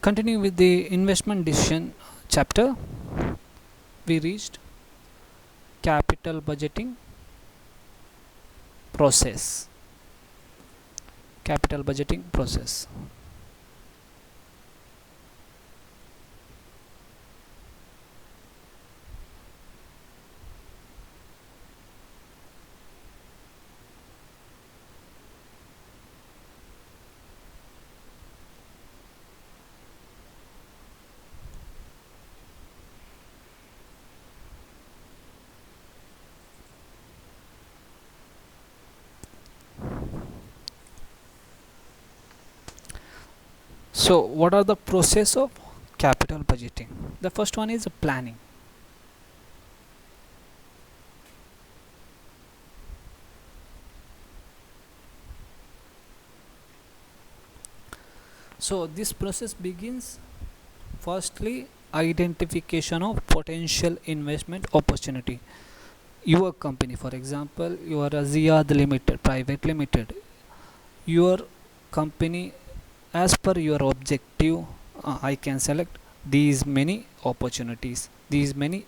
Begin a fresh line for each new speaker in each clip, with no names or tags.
Continue with the investment decision chapter. We reached capital budgeting process. Capital budgeting process. So, what are the process of capital budgeting? The first one is planning. So, this process begins firstly identification of potential investment opportunity. Your company, for example, you are a Ziyad Limited, Private Limited. Your company, as per your objective, I can select these many opportunities, these many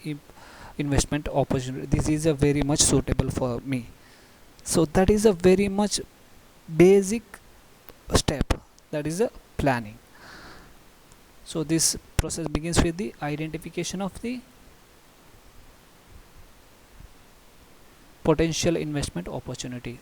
investment opportunities. This is a very much suitable for me. So that is a very much basic step. That is a planning. So this process begins with the identification of the potential investment opportunity.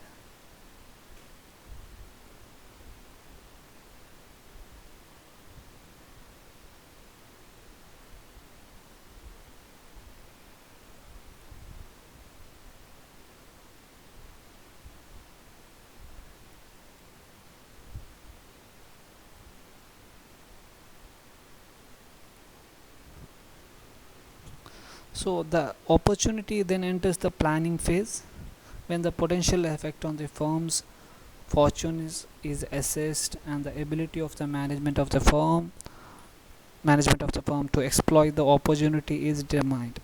So the opportunity then enters the planning phase when the potential effect on the firm's fortune is assessed and the ability of the management of the firm to exploit the opportunity is determined.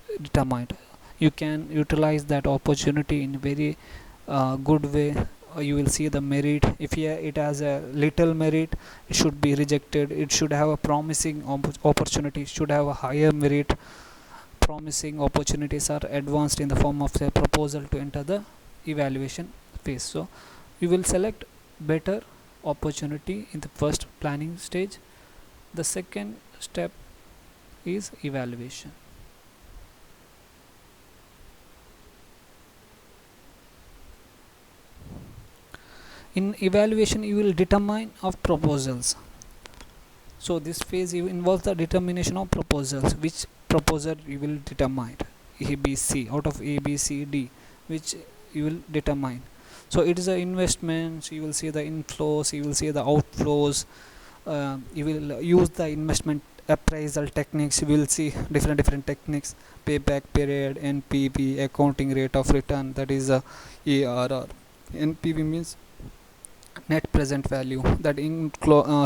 You can utilize that opportunity in very good way. You will see the merit. If it has a little merit, it should be rejected. It should have a promising opportunity, it should have a higher merit. Promising opportunities are advanced in the form of a proposal to enter the evaluation phase. So you will select better opportunity in the first planning stage. The second step is evaluation. In evaluation, you will determine of proposals. So this phase involves the determination of proposals. Which proposal you will determine? A, B, C. Out of A, B, C, D, which you will determine. So it is a investment. You will see the inflows. You will see the outflows. You will use the investment appraisal techniques. You will see different techniques: payback period, NPV, accounting rate of return. That is a ARR. NPV means net present value. That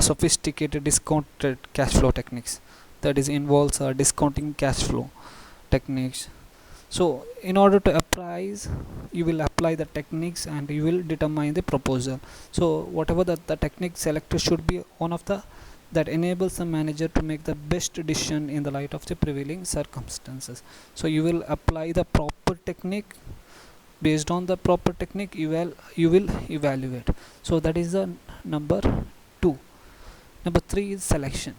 sophisticated discounted cash flow techniques. That is involves discounting cash flow techniques. So in order to appraise, you will apply the techniques and you will determine the proposal. So whatever the technique selected should be one of the that enables the manager to make the best decision in the light of the prevailing circumstances. So you will apply the proper technique. Based on the proper technique, you will evaluate. So that is the number 2. Number 3 is selection.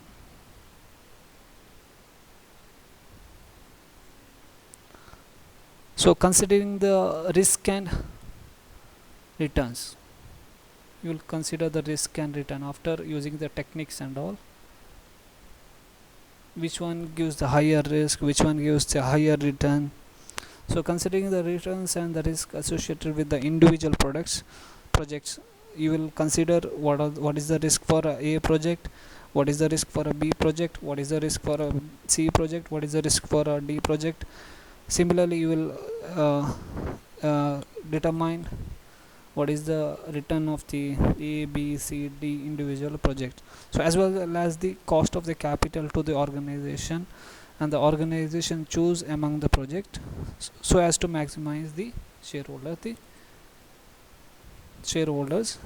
So considering the risk and returns, you will consider the risk and return after using the techniques and all. Which one gives the higher risk, which one gives the higher return. So considering the returns and the risk associated with the individual projects, you will consider what is the risk for a project, what is the risk for a B project, what is the risk for a C project, what is the risk for a D project. Similarly, you will determine what is the return of the A, B, C, D individual project. So as well as the cost of the capital to the organization, and the organization choose among the project so as to maximize the shareholders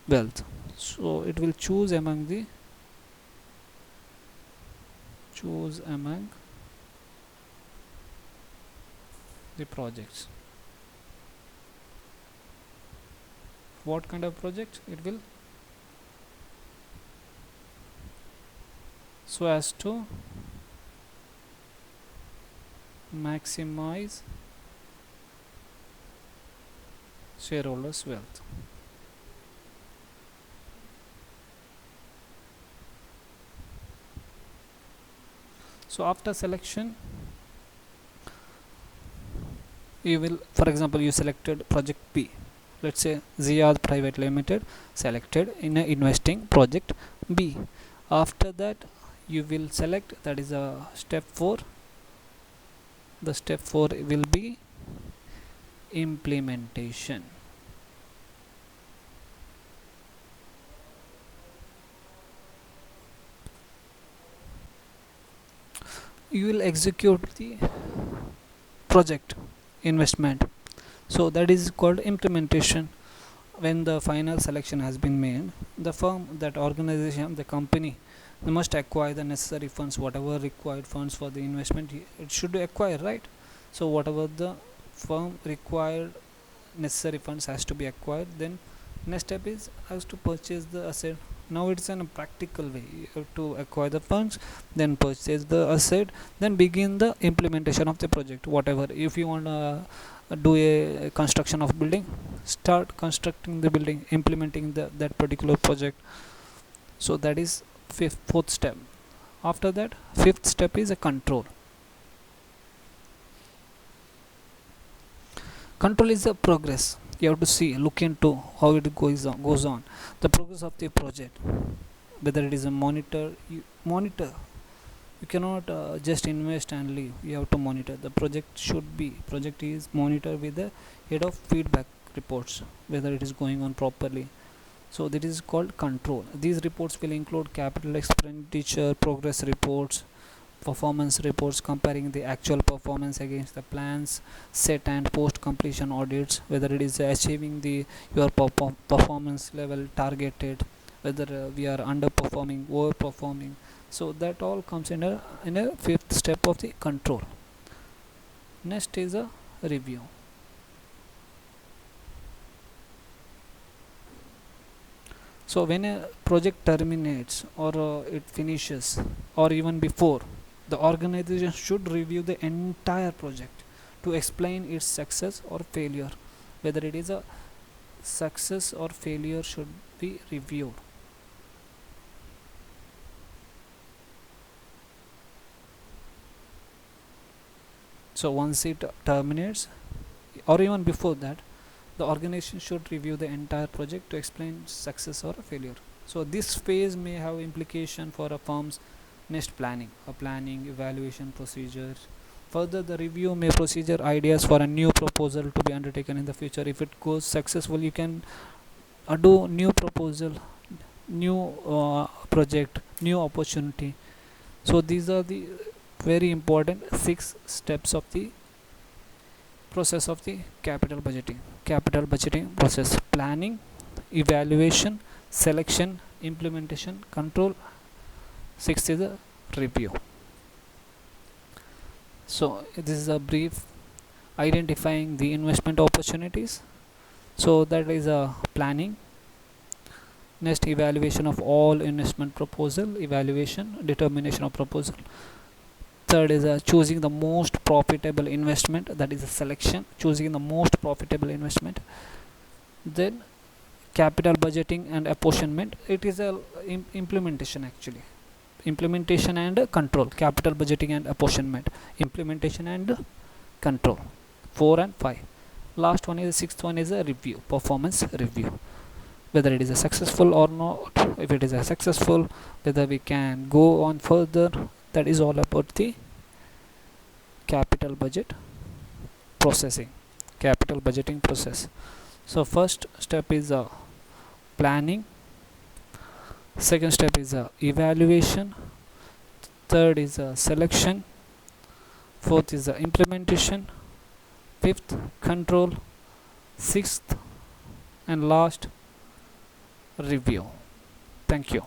wealth. So it will choose among the choose among the projects. What kind of project it will? So as to maximize shareholders wealth. So after selection, you will, for example, you selected project B, let's say Ziyad Private Limited selected in a investing project B. After that you will select, that is a step 4. The step 4 will be implementation. You will execute the project investment, so that is called implementation. When the final selection has been made, the firm, that organization, the company, they must acquire the necessary funds, whatever required funds for the investment it should acquire, right? So whatever the firm required necessary funds has to be acquired. Then next step is has to purchase the asset. Now it's in a practical way. You have to acquire the funds, then purchase the asset, then begin the implementation of the project. Whatever, if you want to do a construction of building, start constructing the building, implementing that particular project. So that is fourth step. After that, fifth step is a control. Control is the progress. You have to see, look into how it goes on the progress of the project, whether it is a monitor. You monitor, you cannot just invest and leave. You have to monitor the project. Project is monitored with the head of feedback reports, whether it is going on properly. So that is called control. These reports will include capital expenditure progress reports, performance reports comparing the actual performance against the plans set, and post completion audits, whether it is achieving the your performance level targeted, whether we are underperforming, overperforming. So that all comes in a fifth step of the control. Next is a review. So when a project terminates, or it finishes, or even before, the organization should review the entire project to explain its success or failure. Whether it is a success or failure should be reviewed. So once it terminates, or even before that, the organization should review the entire project to explain success or failure. So this phase may have implication for a firm's next planning, evaluation procedures. Further, the review may procedure ideas for a new proposal to be undertaken in the future. If it goes successful, you can do new proposal, new project, new opportunity. So these are the very important 6 steps of the process of the capital budgeting process: planning, evaluation, selection, implementation, control. 6th is a review. So this is a brief identifying the investment opportunities. So that is a planning. Next, evaluation of all investment proposal, evaluation, determination of proposal. Third is choosing the most profitable investment, that is a selection, choosing the most profitable investment. Then capital budgeting and apportionment, it is a implementation actually. Implementation and control, capital budgeting and apportionment, implementation and control. 4 and 5. Last one is 6th one is a review, performance review, whether it is a successful or not. If it is a successful, whether we can go on further. That is all about the capital budget processing, capital budgeting process. So first step is planning, second step is evaluation, third is selection, fourth is implementation, fifth control, sixth and last review. Thank you.